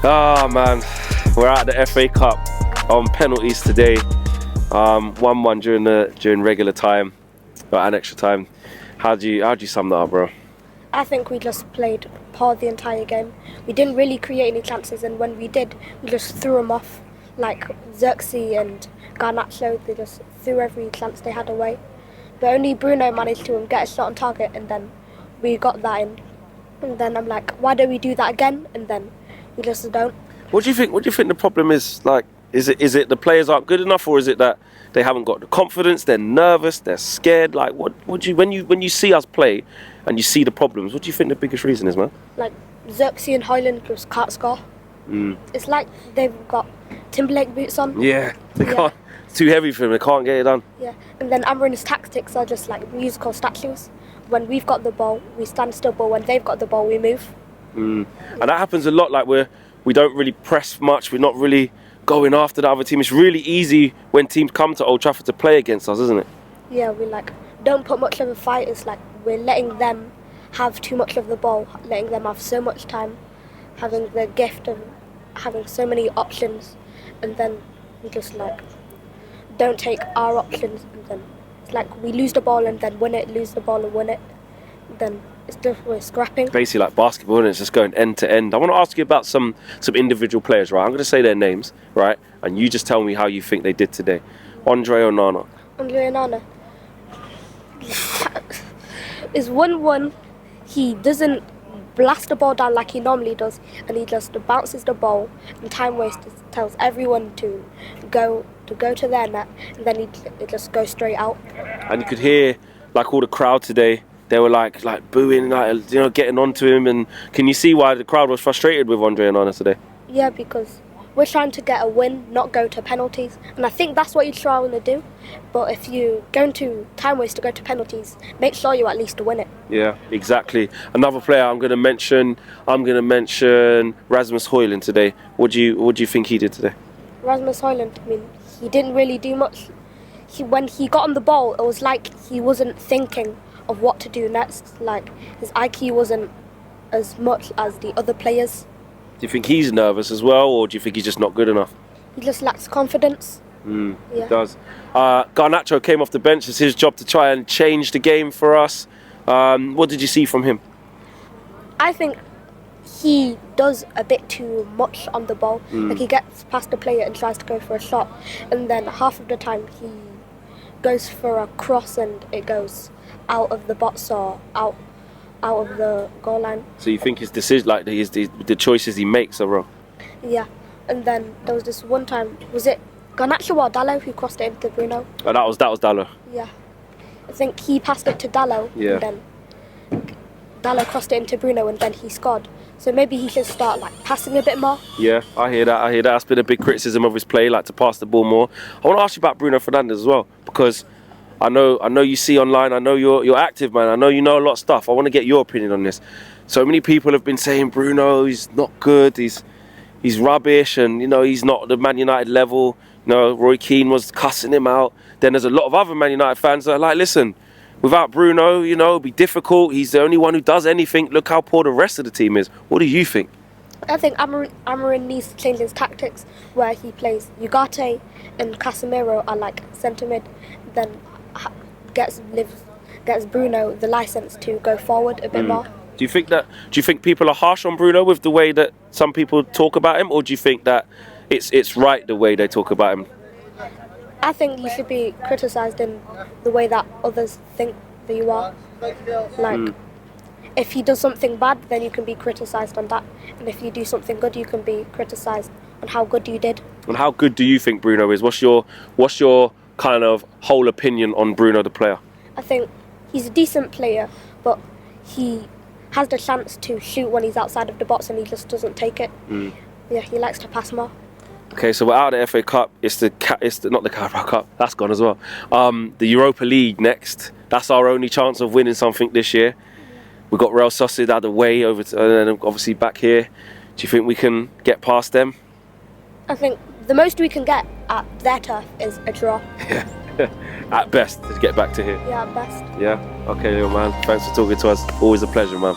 Oh man, we're at the FA Cup on penalties today. 1-1 during regular time, and extra time. How'd you sum that up, bro? I think we just played poor the entire game. We didn't really create any chances, and when we did, we just threw them off. Like Xerxes and Garnacho, they just threw every chance they had away. But only Bruno managed to get a shot on target, and then we got that in. And then I'm like, why don't we do that again? And then we just don't. What do you think the problem is? Like, is it the players aren't good enough, or is it that they haven't got the confidence? They're nervous. They're scared. Like, what do you when you see us play and you see the problems? What do you think the biggest reason is, man? Like Xerxes and Highland just can't score. It's like they've got Timberlake boots on. Yeah, they can't. It's too heavy for them. They can't get it done. Yeah, and then Amarin's tactics are just like musical statues. When we've got the ball, we stand still, but when they've got the ball, we move. And that happens a lot. Like we don't really press much. We're not really going after the other team. It's really easy when teams come to Old Trafford to play against us, isn't it? Yeah, we don't put much of a fight. It's like we're letting them have too much of the ball, letting them have so much time, having the gift of having so many options, and then we just don't take our options, and then it's like we lose the ball and then win it, lose the ball and win it. Then it's just we're scrapping. Basically like basketball, and it's just going end to end. I want to ask you about some individual players, right? I'm going to say their names, right? And you just tell me how you think they did today. Andre Onana. Andre Onana is 1-1. He doesn't blast the ball down like he normally does, and he just bounces the ball and time wasters tells everyone to go to their net, and then it just goes straight out. And you could hear like all the crowd today. They were like booing, getting onto him. And can you see why the crowd was frustrated with Andre Onana today? Yeah, because we're trying to get a win, not go to penalties. And I think that's what you're trying to do. But if you go to time waste to go to penalties, make sure you at least win it. Yeah, exactly. Another player I'm going to mention Rasmus Højlund today. What do you think he did today? Rasmus Højlund, he didn't really do much. When he got on the ball, it was like he wasn't thinking of what to do next. Like his IQ wasn't as much as the other players. Do you think he's nervous as well, or do you think he's just not good enough? He just lacks confidence. Yeah. He does. Garnacho came off the bench. It's his job to try and change the game for us. What did you see from him? I think he does a bit too much on the ball. Like he gets past the player and tries to go for a shot, and then half of the time he goes for a cross and it goes out of the box or out of the goal line. So you think his decision, like the choices he makes, are wrong? Yeah, and then there was this one time, was it Garnacho or Dallo who crossed it into Bruno? Oh, that was Dallo. Yeah, I think he passed it to Dallo, and then Dallo crossed it into Bruno, and then he scored. So maybe he should start passing a bit more. Yeah, I hear that. That's been a big criticism of his play, to pass the ball more. I want to ask you about Bruno Fernandes as well, because I know you see online. I know you're active, man. I know you know a lot of stuff. I want to get your opinion on this. So many people have been saying Bruno, he's not good. He's rubbish, and he's not at the Man United level. Roy Keane was cussing him out. Then there's a lot of other Man United fans that are like, listen, without Bruno, it'd be difficult. He's the only one who does anything. Look how poor the rest of the team is. What do you think? I think Amarin needs to change his tactics, where he plays Ugarte and Casemiro are centre mid, then gets Bruno the license to go forward a bit more. Do you think people are harsh on Bruno with the way that some people talk about him, or do you think that it's right the way they talk about him? I think you should be criticised in the way that others think that you are. If he does something bad, then you can be criticised on that, and if you do something good, you can be criticised on how good you did. And how good do you think Bruno is? What's your kind of whole opinion on Bruno the player? I think he's a decent player, but he has the chance to shoot when he's outside of the box and he just doesn't take it. Yeah, he likes to pass more. Okay, so we're out of the FA Cup. It's not the Carabao Cup. That's gone as well. The Europa League next. That's our only chance of winning something this year. We've got Real Sociedad away and then obviously back here. Do you think we can get past them? I think the most we can get at their turf is a draw. Yeah. At best, to get back to here. Yeah, at best. Yeah? Okay, little man. Thanks for talking to us. Always a pleasure, man.